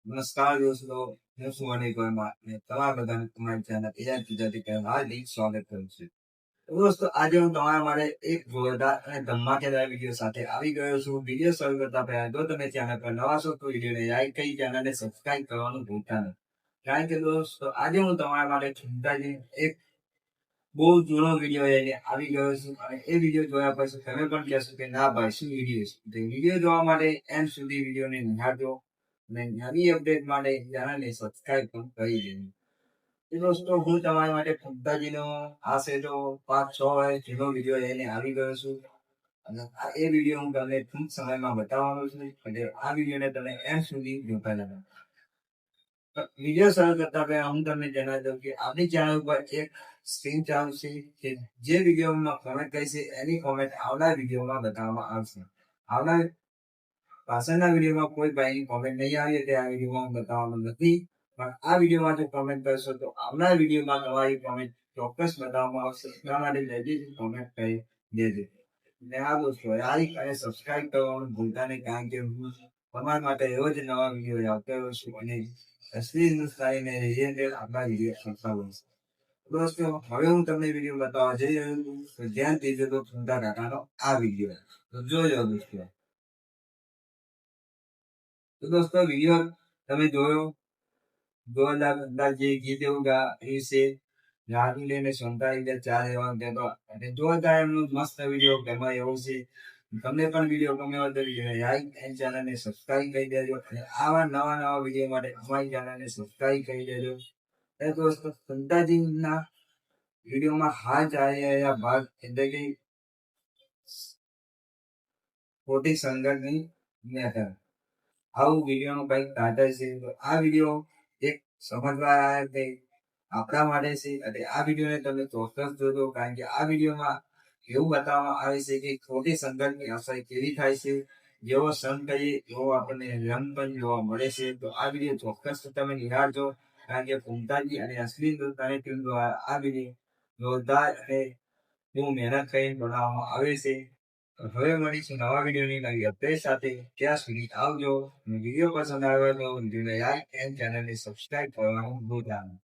નમસ્કાર દોસ્તો, હું છું અનિલ વર્મા અને તમારા બધાને તમારી ચેનલ એજન્ટ ગુજરાતી પર હાર્દિક સ્વાગત કરું છું. તો દોસ્તો, આજે હું તમારા માટે એક જોરદાર અને ધમાકેદાર વિડીયો સાથે આવી ગયો છું. વિડીયો શરૂ કરતા પહેલા જો તમે ચેનલ પર નવા છો તો વિડીયોને લાઈક કરી ચેનલને સબસ્ક્રાઇબ કરવાનું ભૂલતા નહીં. કારણ કે દોસ્તો, આજે હું તમારા માટે ચિંતાજી એક બહુ જૂનો વિડીયો લઈને આવી ગયો છું અને એ વિડીયો જોયા પછી તમે પણ કહેશો કે ના ભાઈ શું વિડીયો છે. તો વિડીયો જોવા માટે એન્ડ સુધી વિડીયોને નિહાળજો અને નવી અપડેટ માટે ચેનલને સબસ્ક્રાઇબ પણ કરી દેજો. તો દોસ્તો, હું તમારા માટે ફૂમતાજીનો આશરે તો 5-6 વર્ષ જૂનો વિડીયો લઈને આવી ગયો છું અને એ વિડીયો હું તમને ટૂંક સમયમાં બતાવવાનો છું એટલે આ વિડીયોને તમે એન્ડ સુધી જોતા રહેજો. વિડીયો શરૂ કરતા પહેલા હું તમને જણાવી દઉં કે આપણી ચેનલ ઉપર એક સ્ક્રીન ચાલુ છે કે જે વિડીયોમાં કોમેન્ટ કરી છે એની કોમેન્ટ આવનાર વિડીયોમાં બતાવવામાં આવશે. આવનાર પાછળના વિડીયોમાં કોઈ ભાઈની કોમેન્ટ નહીં આવી એટલે આ વિડીયોમાં બતાવવાનું નથી, પણ આ વિડીયોમાં જો કોમેન્ટ કરશો તો આવનાર વિડીયોમાં તમારી કોમેન્ટ ચોક્કસ બતાવવામાં આવશે. એટલા માટે જલ્દીથી કોમેન્ટ કરી દેજો. અને આ દોસ્તો, લાઈક અને સબસ્ક્રાઇબ કરવાનું ભૂલતા નહીં, કારણ કે હું તમારા માટે રોજ નવા વિડીયો લાવતો રહું છું અને અસલી હિન્દુસ્તાનીને રિલેટેડ આપણા વિડીયો કરતા હોઉં છું. દોસ્તો, હવે હું તમને વિડીયો બતાવવા જઈ રહ્યો છું, તો ધ્યાનથી જોજો ફૂમતા કાકાનો આ વિડીયો. તો જોજો દોસ્તો. તો દોસ્તો, વિડીયો તમે જોયો, જોરદાર અંદાજ જે ગીત એવું ગાયું છે, રાહી લઈને સંતાઈ દે ચાર એવા કહેતો અને જોરદાર એમનું મસ્ત વિડીયો ગમે એવું છે. તમને પણ વિડીયો ગમે હોય તો વિડીયો લાઈક અને ચેનલને સબસ્ક્રાઇબ કરી દેજો અને આવા નવા વિડીયો માટે અમારી ચેનલને સબસ્ક્રાઇબ કરી દેજો. અને દોસ્તો, સંતાજીના વિડીયોમાં હાલ ચાલી રહ્યા ભાગ એટલે કે ખોટી સંગતની મેટર આવું વિડીયોનું કંઈક ટાઇટલ છે. તો આ વિડીયો એક સમજવા કે આપણા માટે છે અને આ વિડીયોને તમે ચોક્કસ જોજો, કારણ કે આ વિડીયોમાં એવું બતાવવામાં આવે છે કે ખોટી સંગતની અસર કેવી થાય છે. જેવો સંગ કરીએ એવો આપણને રંગ પણ જોવા મળે છે. તો આ વિડીયો ચોક્કસ તમે નિહાળજો, કારણ કે ફૂમતાજી અને અશ્વિન દોસ્તાની ટીમ દ્વારા આ વિડીયો જોરદાર અને બહુ મહેનત કરીને બનાવવામાં આવે છે. હવે મળીશું નવા વિડીયોની નવી અપડેટ સાથે. ત્યાં સુધી આવજો. વિડીયો પસંદ આવ્યો તો વિડીયોને લાઈક અને ચેનલને સબસ્ક્રાઇબ કરવાનું ભૂલતા નહીં.